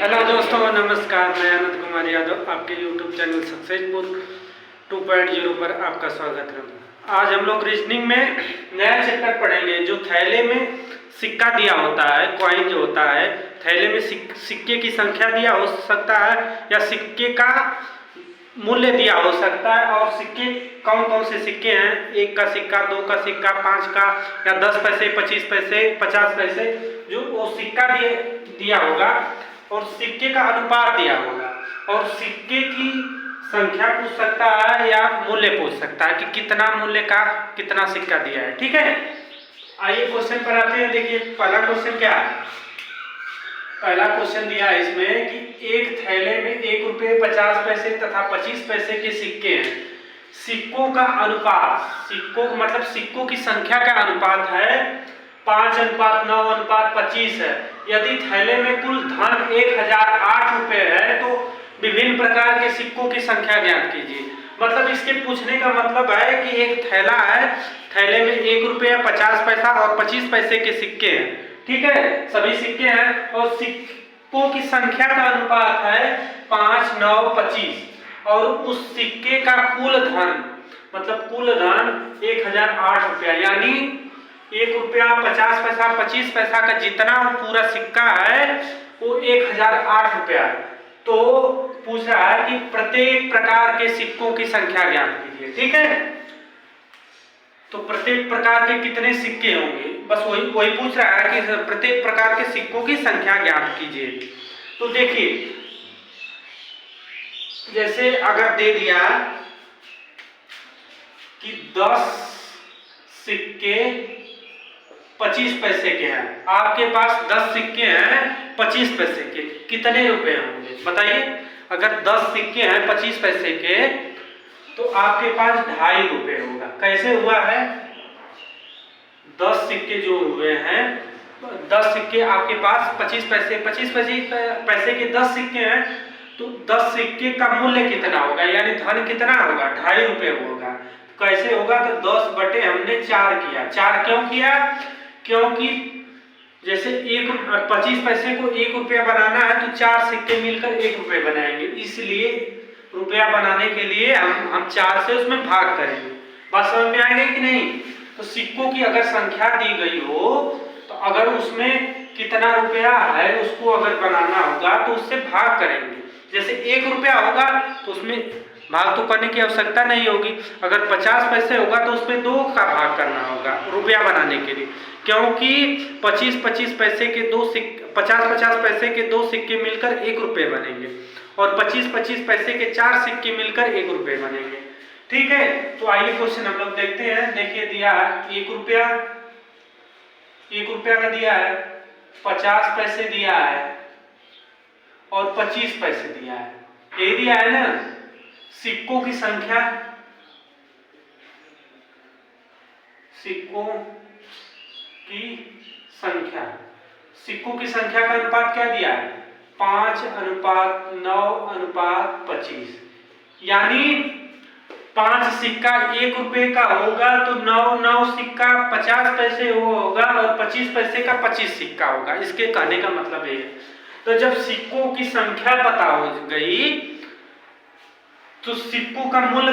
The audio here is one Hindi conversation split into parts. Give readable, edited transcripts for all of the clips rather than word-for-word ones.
हेलो दोस्तों, नमस्कार। मैं आनंद कुमार यादव आपके यूट्यूब चैनल सक्सेसफुल 2.0 पर आपका स्वागत है। आज हम लोग रीजनिंग में नया चैप्टर पढ़ेंगे जो थैले में सिक्का दिया होता है, कॉइन जो होता है। थैले में सिक्के की संख्या दिया हो सकता है या सिक्के का मूल्य दिया हो सकता है। और सिक्के कौन कौन से सिक्के हैं, 1 का सिक्का, 2 का सिक्का, 5 का या 10 पैसे, 25 पैसे, 50 पैसे, जो वो सिक्का दिया होगा और सिक्के का अनुपात दिया होगा और सिक्के की संख्या पूछ सकता है या मूल्य पूछ सकता है कि कितना मूल्य का कितना सिक्का दिया है। ठीक है, आइए क्वेश्चन पर आते हैं। देखिए पहला क्वेश्चन क्या है। पहला क्वेश्चन दिया है इसमें कि एक थैले में 1 रुपये 50 पैसे तथा 25 पैसे के सिक्के हैं। सिक्कों का अनुपात, सिक्कों मतलब सिक्कों की संख्या का अनुपात है 5:9:25 है। यदि थैले में कुल धन 1008 रुपये है तो विभिन्न प्रकार के सिक्कों की संख्या ज्ञात कीजिए। मतलब इसके पूछने का मतलब है कि एक थैला है, थैले में 1 रुपया 50 पैसा और 25 पैसे के सिक्के हैं। ठीक है, सभी सिक्के हैं और सिक्कों की संख्या का अनुपात है 5:9:25 और उस सिक्के का कुल धन मतलब कुल धन 1008 रुपया, यानी 1 रुपया 50 पैसा 25 पैसा का जितना पूरा सिक्का है वो 1008 रुपया है। तो पूछ रहा है कि प्रत्येक प्रकार के सिक्कों की संख्या ज्ञात कीजिए। ठीक है, तो प्रत्येक प्रकार के कितने सिक्के होंगे, बस वही पूछ रहा है कि प्रत्येक प्रकार के सिक्कों की संख्या ज्ञात कीजिए। तो देखिए, जैसे अगर दे दिया कि 10 सिक्के 25 पैसे के हैं, आपके पास 10 सिक्के हैं 25 पैसे के, कितने रुपए होंगे बताइए। अगर 10 सिक्के हैं 25 पैसे के तो आपके पास 2.5 रुपये होगा। कैसे हुआ है, 10 सिक्के जो हुए हैं, 10 सिक्के आपके पास 25 पैसे के 10 सिक्के हैं तो 10 सिक्के का मूल्य कितना होगा, यानी धन कितना होगा, 2.5 रुपये होगा। कैसे होगा, तो 10 बटे हमने 4 किया। 4 क्यों किया, क्योंकि जैसे 25 पैसे को 1 रुपया बनाना है तो 4 सिक्के मिलकर 1 रुपये बनाएंगे, इसलिए रुपया बनाने के लिए हम 4 से उसमें भाग करेंगे। बात समझ में आएगी कि नहीं। तो सिक्कों की अगर संख्या दी गई हो तो अगर उसमें कितना रुपया है उसको अगर बनाना होगा तो उससे भाग करेंगे। जैसे 1 रुपया होगा तो उसमें भाग तो करने की आवश्यकता नहीं होगी। अगर 50 पैसे होगा तो उसमें 2 का भाग करना होगा रुपया बनाने के लिए, क्योंकि 25-25 पैसे के 2 सिक्के, 50-50 पैसे के 2 सिक्के मिलकर 1 रुपये बनेंगे और 25-25 पैसे के 4 सिक्के मिलकर 1 रुपये बनेंगे। ठीक है, तो आइए क्वेश्चन हम लोग देखते हैं। देखिए दिया है 1 रुपया का दिया है, 50 पैसे दिया है और 25 पैसे दिया है, ये दिया है ना। सिक्कों की संख्या, सिक्कों की संख्या का अनुपात क्या दिया है, 5:9:25, यानी 5 सिक्का 1 रुपये का होगा तो 9 सिक्का 50 पैसे होगा और 25 पैसे का 25 सिक्का होगा। इसके कहने का मतलब ये है। तो जब सिक्कों की संख्या पता हो गई तो सिक्कों का मूल्य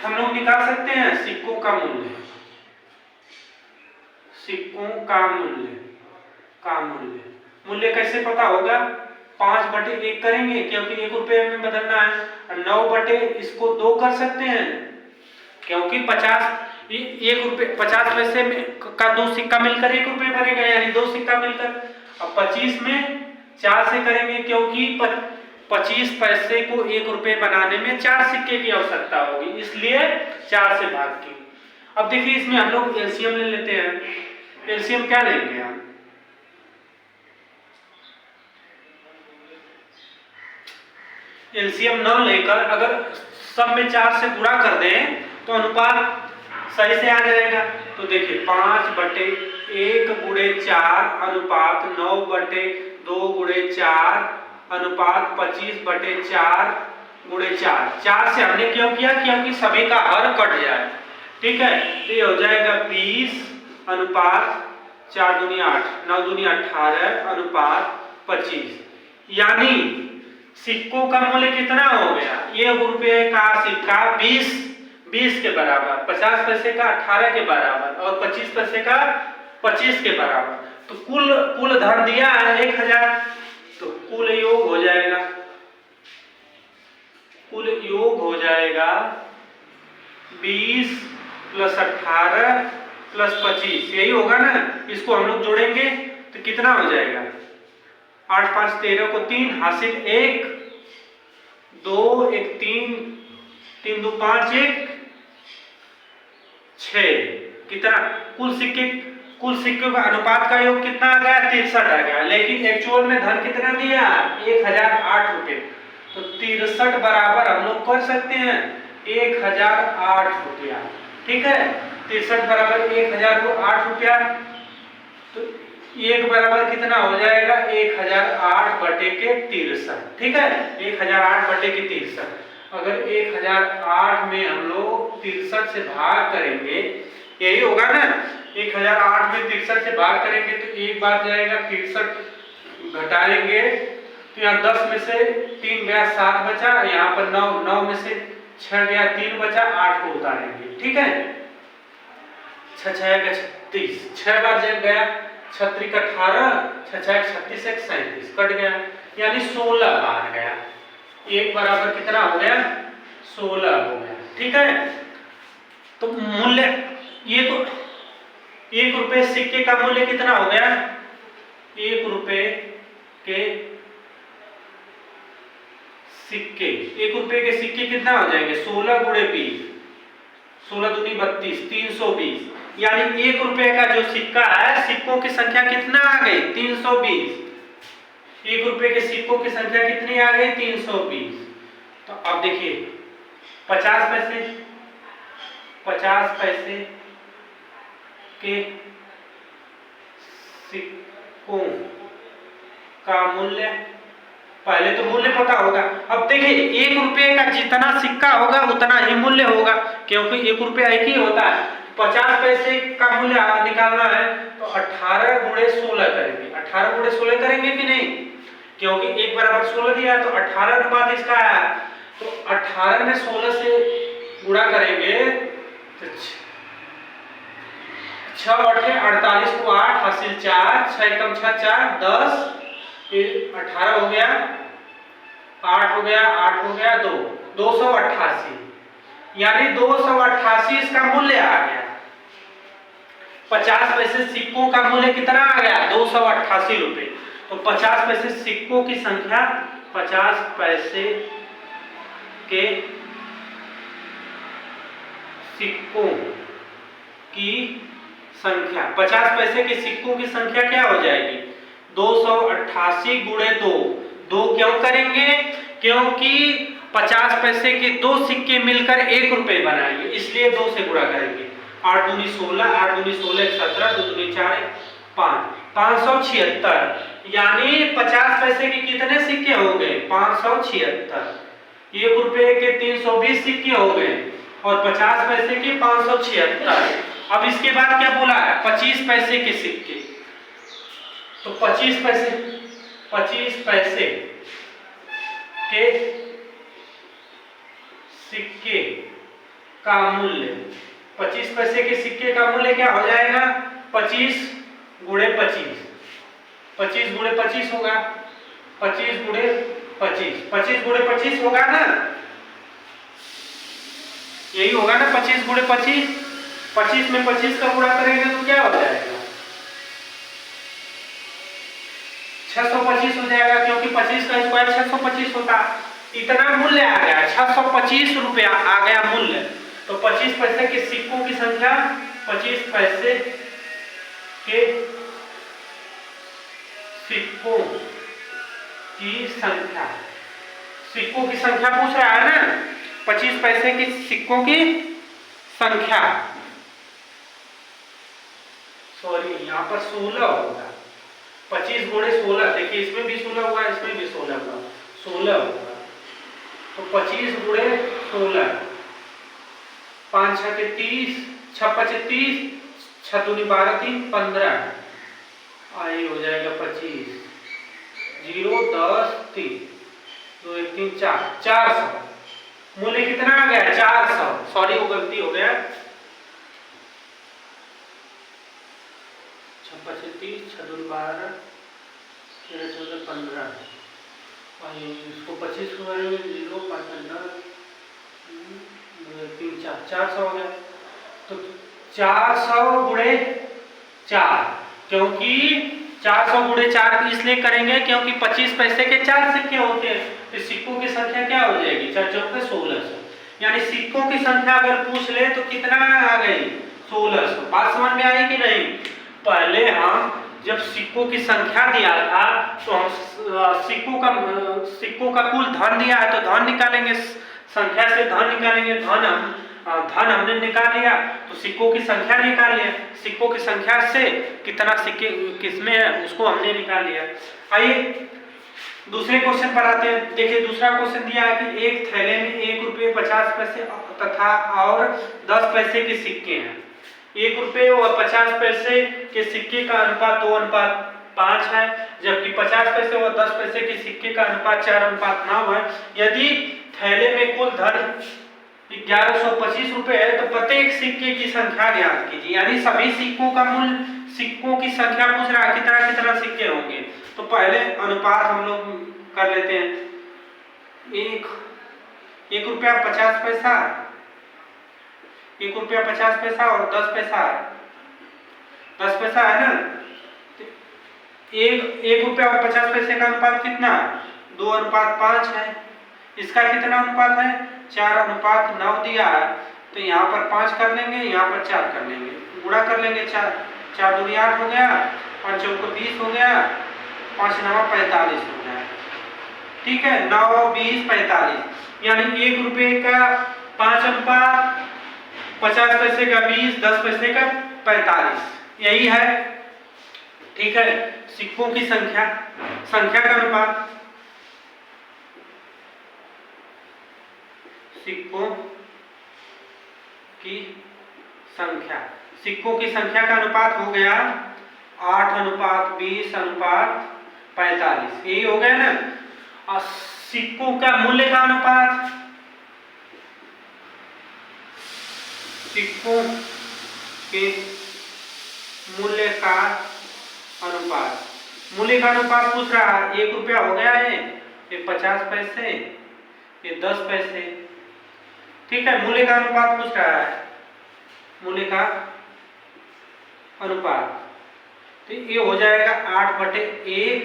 हम लोग निकाल सकते हैं। सिक्कों का मूल्य कैसे पता होगा, 5/1 करेंगे क्योंकि 1 रुपये में बदलना है, 9 इसको 2 कर सकते हैं क्योंकि 50 पैसे में का 2 सिक्का मिलकर 1 रुपये बनेगा, यानी 2 सिक्का मिलकर। अब 25 में 4 से करेंगे क्योंकि 25 पैसे को 1 रुपये बनाने में 4 सिक्के की आवश्यकता होगी, इसलिए 4 से भाग की। अब देखिए इसमें हम लोग एलसीएम ले लेते हैं। एलसीएम क्या लेंगे हम, एलसीएम न लेकर अगर सब में 4 से गुणा कर दें तो अनुपात सही से आ जाएगा। तो देखिए 5/1 × 4 अनुपात 9/2 × 4 अनुपात 25/4 × 4। 4 से हमने क्यों किया, क्योंकि सभी का हर कट जाए। ठीक है, तो ये हो जाएगा 20 अनुपात 4 दूनी 8, 9 दूनी 18 अनुपात 25। यानी सिक्कों का मूल्य कितना हो गया? 1 रुपये का सिक्का 20 के बराबर, 50 पैसे का 18 के बराबर और 25 पैसे का 25 के बराबर। तो कुल धन दिया है 1000, तो कुल योग हो जाएगा, कुल योग हो जाएगा 20 + 18 + 25, यही होगा ना। इसको हम लोग जोड़ेंगे तो कितना हो जाएगा? 8 5 13 को 3 हासिल 1 2 1 3 3 2 5 1 6। कितना कुल सिक्कों का अनुपात का योग कितना आ गया? 63 आ गया। लेकिन एक्चुअल में धन कितना दिया? 1008 रुपये। तो 63 बराबर हम लोग कर सकते हैं 1008 रुपया। ठीक है, 63 बराबर 1008 रुपया। तो 1 बराबर कितना हो जाएगा? 1008 बटे के 63। ठीक है, 1008 बटे के 63। अगर 1008 में हम लोग 63 से भाग करेंगे, यही होगा ना। 1008 में 63 से भाग करेंगे तो एक बार जाएगा, 63 घटाएंगे तो यहाँ 10 में से 3 गया 7 बचा, यहाँ पर 9 में से 6 गया 3 बचा, 8 को उतारेंगे। ठीक है, 6 6 36, 6 बार जब गया 6 3 18, 6 6 36 1 37 कट गया, यानी 16 बार गया। 1 बराबर कितना हो गया? 16 हो गया। ठीक है, तो मूल्य ये तो 1 रुपये सिक्के का मूल्य कितना हो गया? 1 रुपये के सिक्के, 1 रुपये के सिक्के कितना हो जाएंगे? 16 × 20, 16 दूनी 32, 320। यानी 1 रुपये का जो सिक्का है, सिक्कों की संख्या कितना आ गई? 320। 1 रुपये के सिक्कों की संख्या कितनी आ गई? 320। तो अब देखिए 50 पैसे के सिक्कों का मूल्य, पहले तो मूल्य पता होगा। अब देखिए 1 रुपये का जितना सिक्का होगा उतना ही मूल्य होगा, क्योंकि 1 रुपया एक ही होता है। 50 पैसे का मूल्य निकालना है तो 18 × 16 करेंगे। 18 × 16 करेंगे कि नहीं? क्योंकि 1 बराबर 16 दिया है, तो 18 अनुपात इसका है, तो 18 में 16 से गुणा करेंगे तो 6 8 48 को 8 हासिल 4, 6 कम 6 4 10, फिर 18 हो गया, 8 हो गया, 8 हो गया 2, 288। यानी 288 इसका मूल्य आ गया। 50 पैसे सिक्कों का मूल्य कितना आ गया? 288 रुपये। तो 50 पैसे सिक्कों की संख्या, 50 पैसे के सिक्कों की संख्या, 50 पैसे के सिक्कों की संख्या क्या हो जाएगी? 288 × 2। 2 क्यों करेंगे? क्योंकि 50 पैसे के 2 सिक्के मिलकर 1 रुपये बनाएंगे, इसलिए 2 से गुणा करेंगे। 8 दूनी 16, 8 दूनी 16 17, 2 दूनी 4 5, 576। यानी 50 पैसे के कितने सिक्के हो गए? 576। 1 रुपये के 320 सिक्के हो गए और 50 पैसे के 576। अब इसके बाद क्या बोला है? 25 पैसे के सिक्के। तो 25 पैसे के सिक्के का मूल्य, 25 पैसे के सिक्के का मूल्य क्या हो जाएगा? 25 × 25, 25 × 25 होगा, 25 × 25, 25 × 25 होगा ना, यही होगा ना। 25 × 25, 25 में 25 का गुणा करेंगे तो क्या हो जाएगा? 625 हो जाएगा, क्योंकि 25 का स्क्वायर 625 होता। इतना मूल्य आ गया, 625 रुपया आ गया मूल्य। तो 25 पैसे के सिक्कों की संख्या, 25 पैसे के सिक्कों की संख्या, सिक्कों की संख्या पूछ रहा है ना। 25 पैसे के सिक्कों की संख्या, सॉरी यहाँ पर 16 होगा। 25 × 16, देखिए इसमें भी 16 हुआ, इसमें भी 16 हुआ, 16 होगा। तो 25 × 16, 5 6 के 30, 6 5 30, 6 दूनी 12 3 15, आई हो जाएगा 25, 0 10 3 2 1 3 4 400 मूल्य कितना आ गया 400। सॉरी वो गलती हो गया 26 6 12 13 14 15 इसको 25 को 0 5 3 4 400 हो गया। तो 400 गुणे 4 क्योंकि 400 गुणे 4 इसलिए करेंगे क्योंकि 25 पैसे के 4 सिक्के होते हैं। तो सिक्कों की संख्या क्या हो जाएगी 4 चौक 1600 यानी सिक्कों की संख्या अगर पूछ ले तो कितना आ गई 1600। बात समझ में आई कि नहीं। पहले हम जब सिक्कों की संख्या दिया था तो हम सिक्कों का कुल धन दिया है तो धन निकालेंगे, संख्या से धन निकालेंगे, धन हमने निकाल लिया तो सिक्कों की संख्या निकाल लिया, सिक्कों की संख्या से कितना सिक्के किसमें है उसको हमने निकाल लिया। आइए दूसरे क्वेश्चन पर आते हैं। देखिए दूसरा क्वेश्चन दिया है कि एक थैले में 1 रुपये 50 पैसे तथा और 10 पैसे के सिक्के हैं। 1 रुपये और 50 पैसे के सिक्के का अनुपात 2:5 है, जबकि 50 पैसे और 10 पैसे के सिक्के का अनुपात 4:9 है। यदि थैले में कुल धन 1125 रुपए है तो प्रत्येक सिक्के की संख्या ज्ञात कीजिए। यानी सभी सिक्कों का मूल्य, सिक्कों की संख्या पूछ रहा है कितना कितना सिक्के होंगे। तो पहले अनुपात हम लोग कर लेते हैं। 1 रुपया 50 पैसा, 1 रुपया 50 पैसा और 10 पैसा, 10 पैसा है ना। 1 रुपया और 50 पैसे का अनुपात कितना 2:5 है। इसका कितना अनुपात है 4:9 दिया है। तो यहाँ पर 5 कर लेंगे, यहाँ पर 4 कर लेंगे, गुणा कर लेंगे। 4 दूनी 8 हो गया, 5 चौको 20 हो गया, 5 9 45 हो गया। ठीक है 9 20 45 यानी 1 रुपये का 5:50 पैसे का 20 10 पैसे का 45 यही है। ठीक है सिक्कों की संख्या, संख्या का अनुपात, सिक्कों की संख्या, सिक्कों की संख्या का अनुपात हो गया 8:20:45 यही हो गया ना। और सिक्कों का मूल्य का अनुपात, सिक्कों के मूल्य का अनुपात, मूल्य का अनुपात पूछ रहा है। 1 रुपया हो गया है, ये 50 पैसे, ये 10 पैसे। ठीक है मूल्य का अनुपात पूछ रहा है, मूल्य का अनुपात। तो ये हो जाएगा 8/1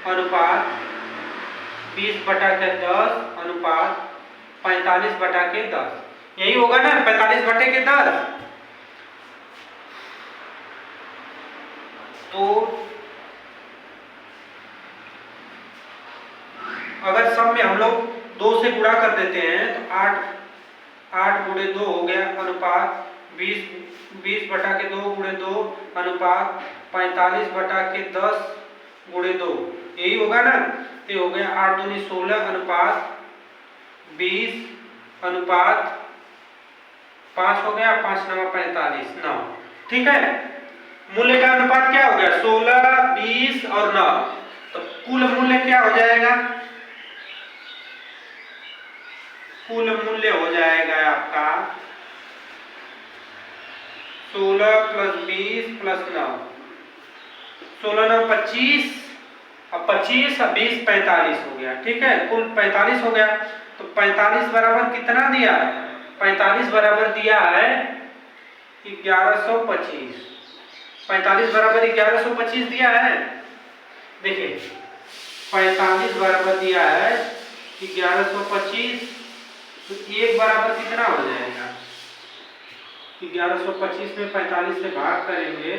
अनुपात 20/10 अनुपात 45/10 यही होगा ना 45/10। तो अगर सब में हम लोग 2 से गुणा कर देते हैं तो 8 गुणे 2 हो गया अनुपात 20/2 गुणे 2 अनुपात 45/10 गुणे 2 यही होगा ना। तो हो गया 8 दूनी 16 अनुपात 20 अनुपात 5 हो गया, 5 9 45 9। ठीक है मूल्य का अनुपात क्या हो गया 16 20 और 9। तो कुल मूल्य क्या हो जाएगा, कुल मूल्य हो जाएगा आपका 16 + 20 + 9, 16 9 25 और 25 और 20 45 हो गया। ठीक है कुल 45 हो गया। तो 45 बराबर कितना दिया है 45 बराबर दिया है 1125। 45 बराबर 1125 दिया है। देखिए 45 बराबर दिया है 1125 तो 1 बराबर कितना हो जाएगा 1125 में 45 से भाग करेंगे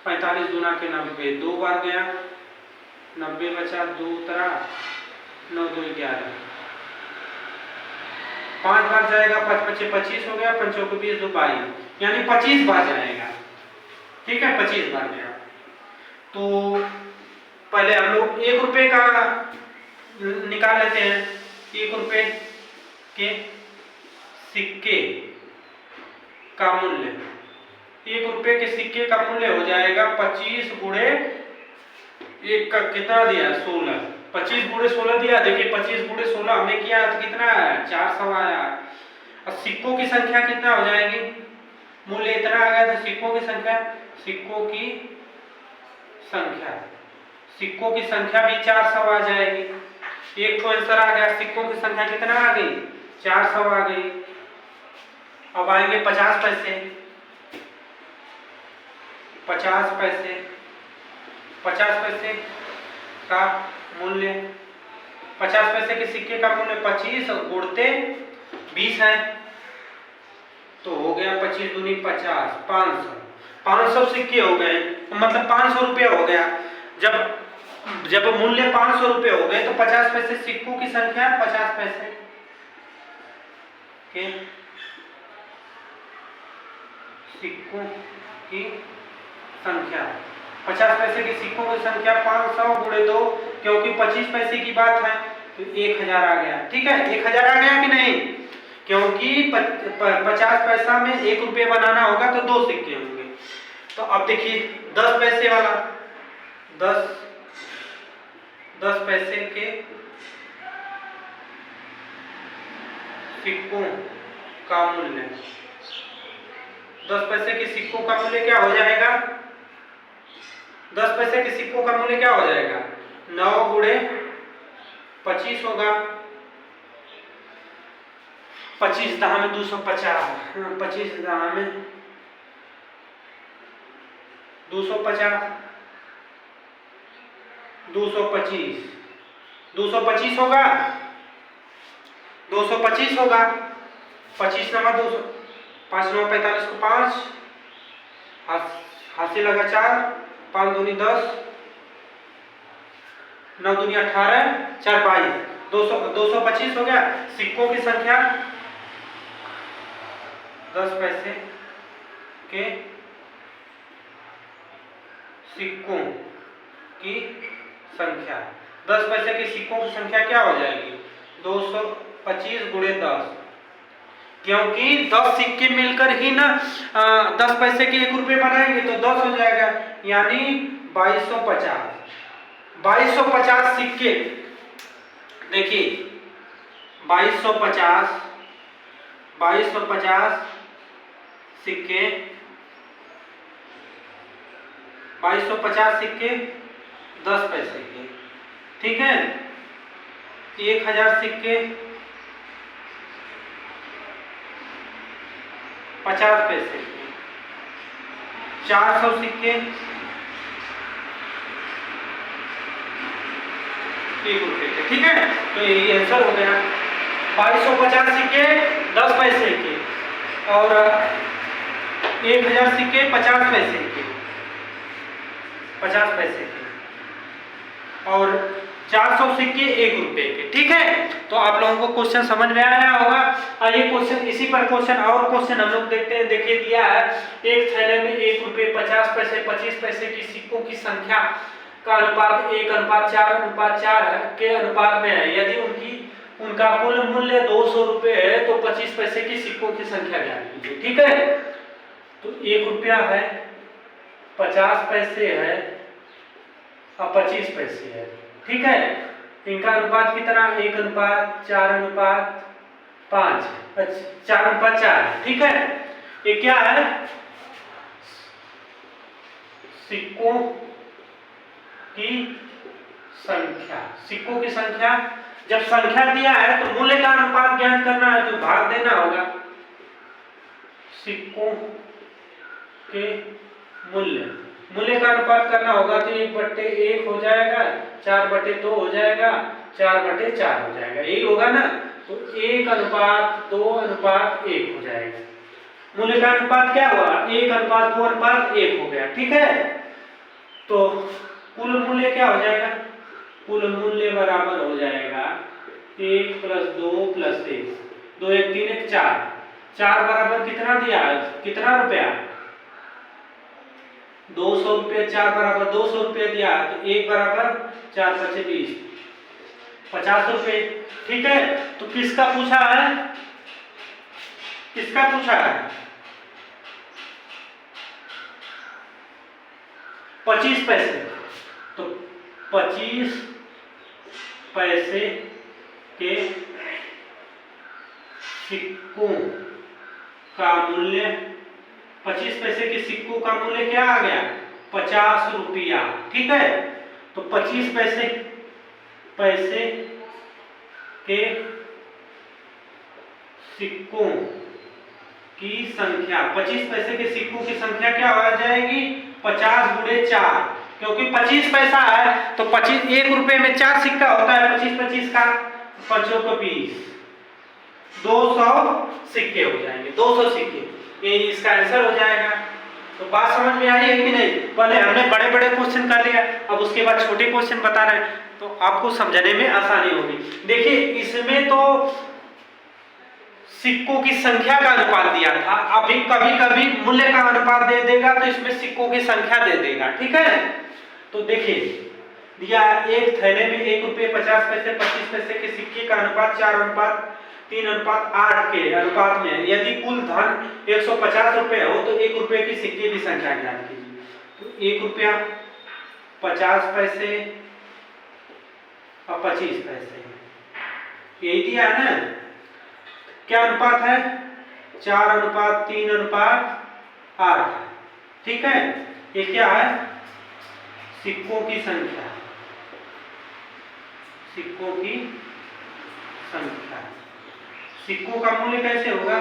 45 गुना के 90 2 बार गया 90 बचा 2 उतरा 9 2 11 5 बार जाएगा 5 5 25 हो गया 5 चौको 20 2 22 यानी 25 बार जाएगा। ठीक है 25 बार गया। तो पहले हम लोग 1 रुपये का निकाल लेते हैं। 1 रुपये के सिक्के का मूल्य, 1 रुपये के सिक्के का मूल्य हो जाएगा 25 गुणे एक का कितना दिया 16, 25 गुणे 16 दिया। देखिए 25 गुणे 16 हमने किया तो कितना आया 400 आया। अब सिक्कों की संख्या कितना हो जाएगी, मूल्य इतना आ गया तो सिक्कों की संख्या, सिक्कों की संख्या, सिक्कों की संख्या भी 400 आ जाएगी। एक तो आंसर आ गया, सिक्कों की संख्या कितना आ गई 400 आ गई। अब आएंगे 50 पैसे, 50 पैसे, 50 पैसे का मूल्य, 50 पैसे के सिक्के का मूल्य 25 और गुणते 20 है तो हो गया 25 दूनी 50, 500, 500 सिक्के हो गए, मतलब 500 रुपया हो गया। जब मूल्य 500 रुपये हो गए तो 50 पैसे सिक्कों की संख्या 50 पैसे के सिक्कों की संख्या, 50 पैसे के सिक्कों की संख्या 500 गुणे 2, क्योंकि 25 पैसे की बात है तो 1000 आ गया। ठीक है 1000 आ गया कि नहीं, क्योंकि 50 पैसा में 1 रुपये बनाना होगा तो 2 सिक्के होंगे। तो अब देखिए 10 पैसे वाला, 10 पैसे के सिक्कों का मूल्य, 10 पैसे के सिक्कों का मूल्य क्या हो जाएगा, 10 पैसे के सिक्कों का मूल्य क्या हो जाएगा 9 गुणे 25 होगा, 25 दहा में 250, 25 दहा में 250, 225, 225 होगा, 225 होगा, 25 नमा 200, 5 9 45 को 5, हाथ से लगा 4, 5 दूनी 10, 9 दूनी 18, 4 22, 225 हो गया। सिक्कों की संख्या 10 पैसे के सिक्कों की संख्या, 10 पैसे के सिक्कों की संख्या क्या हो जाएगी 225 गुणे 10, क्योंकि 10 सिक्के मिलकर ही ना 10 पैसे के 1 रुपये बनाएंगे तो 10 हो जाएगा, यानी 2250, 2250 सिक्के। देखिए 2250 सिक्के, 2250 सिक्के 10 पैसे के, ठीक है, 1000 सिक्के 50 पैसे के, 400 सिक्के 1 रुपये के, ठीक है। तो ये आंसर हो गया 2250 सिक्के 10 पैसे के और 1000 सिक्के 50 पैसे के, 50 पैसे के और 400 सिक्के 1 रुपये के, ठीक है। तो आप लोगों को क्वेश्चन समझ में आया होगा। और ये क्वेश्चन इसी पर क्वेश्चन और क्वेश्चन हम लोग देखते हैं। देखिए दिया है एक थैले में 1 रुपये 50 पैसे 25 पैसे की सिक्कों की संख्या का अनुपात 1:4:4 के अनुपात में है। यदि उनका कुल मूल्य 200 रुपये है तो 25 पैसे की सिक्कों की संख्या ज्ञात कीजिए, ठीक है। तो 1 रुपया है, 50 पैसे है और 25 पैसे है, ठीक है। इनका अनुपात कितना 1:4:5, 4:4, ठीक है। ये क्या है सिक्कों की संख्या, सिक्कों की संख्या। जब संख्या दिया है तो मूल्य का अनुपात ज्ञात करना है तो भाग देना होगा। सिक्कों के मूल्य का अनुपात करना होगा तो 1/1 हो जाएगा, 4/2 हो जाएगा, 4/4 हो जाएगा, यही होगा ना। तो 1:2:1 हो जाएगा। मूल्य का अनुपात क्या हुआ 1:2:1 हो गया, ठीक है। तो कुल मूल्य क्या हो जाएगा, कुल मूल्य बराबर हो जाएगा 1 + 2 + 1, 2 1 3 1 4, 4 बराबर कितना दिया कितना रुपया 200 रुपये, 4 बराबर 200 रुपये दिया तो 1 बराबर 4 × 5 = 20, 50 रुपये, ठीक है। तो किसका पूछा है, किसका पूछा है 25 पैसे। तो 25 पैसे के सिक्कों का मूल्य, 25 पैसे के सिक्कों का मूल्य क्या आ गया? 50 रुपया। ठीक है, तो 25 पैसे के सिक्कों की संख्या, 25 पैसे के सिक्कों की संख्या क्या हो जाएगी? 50 गुणे 4, क्योंकि 25 पैसा है तो 25, 1 रुपए में 4 सिक्का होता है, 25 का 5 को 20, 200 सिक्के हो जाएंगे, 200 सिक्के, ये इसका आंसर हो जाएगा। तो बात समझ में आई है कि नहीं? पहले हमने बड़े बड़े क्वेश्चन कर लिया, अब उसके बाद छोटे क्वेश्चन बता रहे हैं, तो आपको समझने में आसानी होगी। देखिए इसमें तो सिक्कों की संख्या का अनुपात दिया था, अभी कभी कभी मूल्य का अनुपात दे देगा तो इसमें सिक्कों की संख्या दे देगा। ठीक है, तो देखिए दिया एक थैले में 1 रुपये 50 पैसे 25 पैसे के सिक्के का अनुपात 4:3:8 के अनुपात में है। यदि कुल धन 150 रुपये हो तो 1 रुपये की सिक्के की संख्या ज्ञात कीजिए। तो 1 रुपया 50 पैसे और 25 पैसे, यही दिया है ना। क्या अनुपात है? 4:3:8। ठीक है, ये क्या है? सिक्कों की संख्या, सिक्कों की संख्या। सिक्कों का मूल्य कैसे होगा?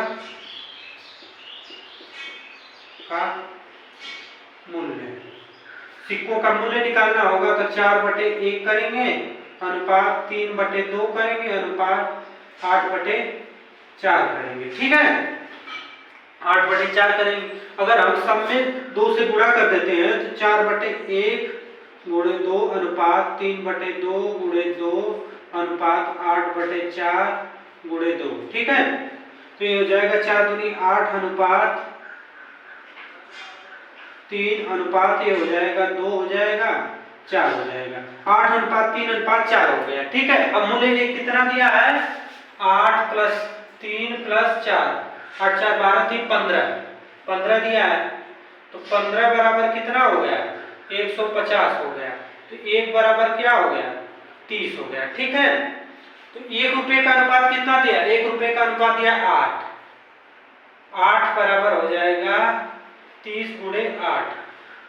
का मूल्य, सिक्कों का मूल्य निकालना होगा तो 4/1 करेंगे, अनुपात 3/2 करेंगे, अनुपात 8/4 करेंगे। ठीक है, 8/4 करेंगे। अगर हम सब में 2 से गुणा कर देते हैं तो 4/1 गुणे 2 अनुपात 3/2 गुणे 2 अनुपात 8/4 गुणे 2। ठीक है, तो ये हो जाएगा 4 दूनी 8 अनुपात 3 अनुपात ये हो जाएगा 2 हो जाएगा 4 हो जाएगा, 8:3:4 हो गया। ठीक है, अब मूल्य ये कितना दिया है? 8 + 3 + 4, 8 4 12 3 15 दिया है, तो 15 बराबर कितना हो गया? 150 हो गया। तो 1 बराबर क्या हो गया? 30 हो गया। ठीक है, तो 1 रुपये का अनुपात कितना दिया? 1 रुपये का अनुपात दिया 8, 8 बराबर हो जाएगा 30 गुणे 8,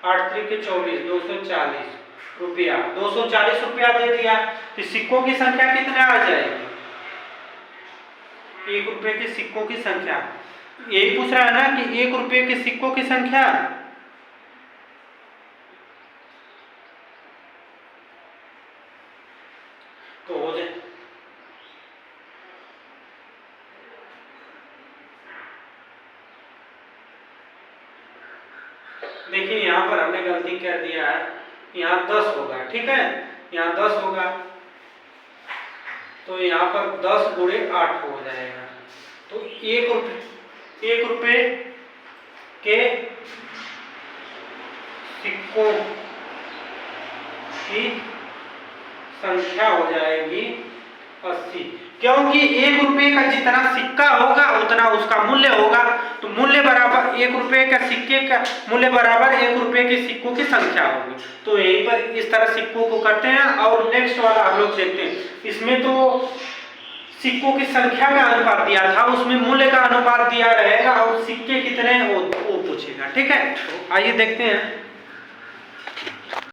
8 3 के 24, 240 रुपया, 240 रुपया दे दिया। तो सिक्कों की संख्या कितने आ जाएगी? 1 रुपये के सिक्कों की संख्या, यही पूछ रहा है ना कि 1 रुपये के सिक्कों की संख्या। तो हो जाए, देखिए यहां पर हमने गलती कर दिया है, यहाँ 10 होगा। ठीक है, यहाँ 10 होगा, तो यहाँ पर 10 गुणे 8 हो जाएगा। तो 1 रुपये के सिक्कों की संख्या हो जाएगी 80, क्योंकि 1 रुपये का जितना सिक्का होगा उतना उसका मूल्य होगा। तो मूल्य बराबर 1 रुपये का सिक्के का मूल्य बराबर 1 रुपये के सिक्कों की संख्या होगी। तो यहीं पर इस तरह सिक्कों को करते हैं। और नेक्स्ट वाला हम लोग देखते हैं, इसमें तो सिक्कों की संख्या का अनुपात दिया था, उसमें मूल्य का अनुपात दिया रहेगा और सिक्के कितने वो पूछेगा। ठीक है, तो आइए देखते हैं।